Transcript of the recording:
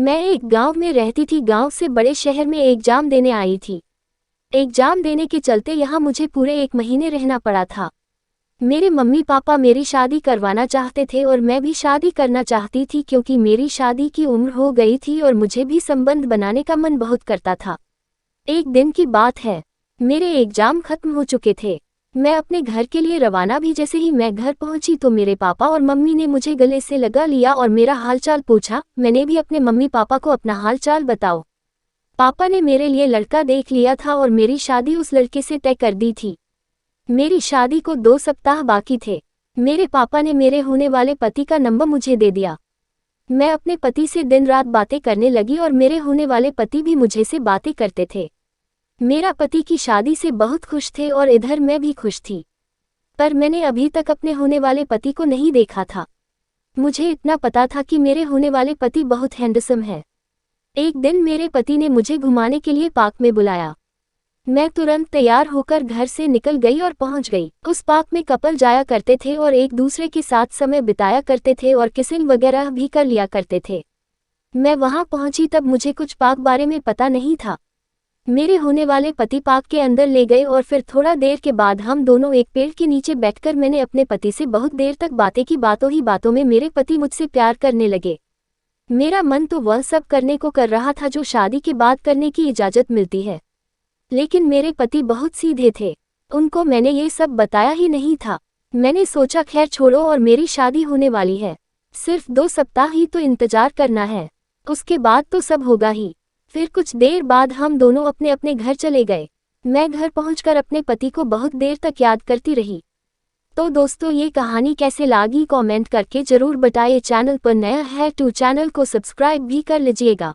मैं एक गांव में रहती थी। गांव से बड़े शहर में एग्जाम देने आई थी। एग्जाम देने के चलते यहाँ मुझे पूरे 1 महीने रहना पड़ा था। मेरे मम्मी पापा मेरी शादी करवाना चाहते थे और मैं भी शादी करना चाहती थी क्योंकि मेरी शादी की उम्र हो गई थी और मुझे भी संबंध बनाने का मन बहुत करता था। एक दिन की बात है, मेरे एग्जाम खत्म हो चुके थे। मैं अपने घर के लिए रवाना भी। जैसे ही मैं घर पहुंची तो मेरे पापा और मम्मी ने मुझे गले से लगा लिया और मेरा हालचाल पूछा। मैंने भी अपने मम्मी पापा को अपना हालचाल बताओ। पापा ने मेरे लिए लड़का देख लिया था और मेरी शादी उस लड़के से तय कर दी थी। मेरी शादी को 2 सप्ताह बाकी थे। मेरे पापा ने मेरे होने वाले पति का नंबर मुझे दे दिया। मैं अपने पति से दिन रात बातें करने लगी और मेरे होने वाले पति भी मुझे से बातें करते थे। मेरा पति की शादी से बहुत खुश थे और इधर मैं भी खुश थी। पर मैंने अभी तक अपने होने वाले पति को नहीं देखा था। मुझे इतना पता था कि मेरे होने वाले पति बहुत हैंडसम है। एक दिन मेरे पति ने मुझे घुमाने के लिए पार्क में बुलाया। मैं तुरंत तैयार होकर घर से निकल गई और पहुंच गई। उस पार्क में कपल जाया करते थे और एक दूसरे के साथ समय बिताया करते थे और किसिंग वगैरह भी कर लिया करते थे। मैं वहां पहुंची तब मुझे कुछ पार्क बारे में पता नहीं था। मेरे होने वाले पति पार्क के अंदर ले गए और फिर थोड़ा देर के बाद हम दोनों एक पेड़ के नीचे बैठकर मैंने अपने पति से बहुत देर तक बातें की। बातों ही बातों में मेरे पति मुझसे प्यार करने लगे। मेरा मन तो वह सब करने को कर रहा था जो शादी के बाद करने की इजाज़त मिलती है, लेकिन मेरे पति बहुत सीधे थे। उनको मैंने ये सब बताया ही नहीं था। मैंने सोचा खैर छोड़ो और मेरी शादी होने वाली है, सिर्फ 2 सप्ताह ही तो इंतजार करना है, उसके बाद तो सब होगा ही। फिर कुछ देर बाद हम दोनों अपने अपने घर चले गए। मैं घर पहुंचकर अपने पति को बहुत देर तक याद करती रही। तो दोस्तों, ये कहानी कैसे लगी कमेंट करके जरूर बताइए। चैनल पर नया है तो चैनल को सब्सक्राइब भी कर लीजिएगा।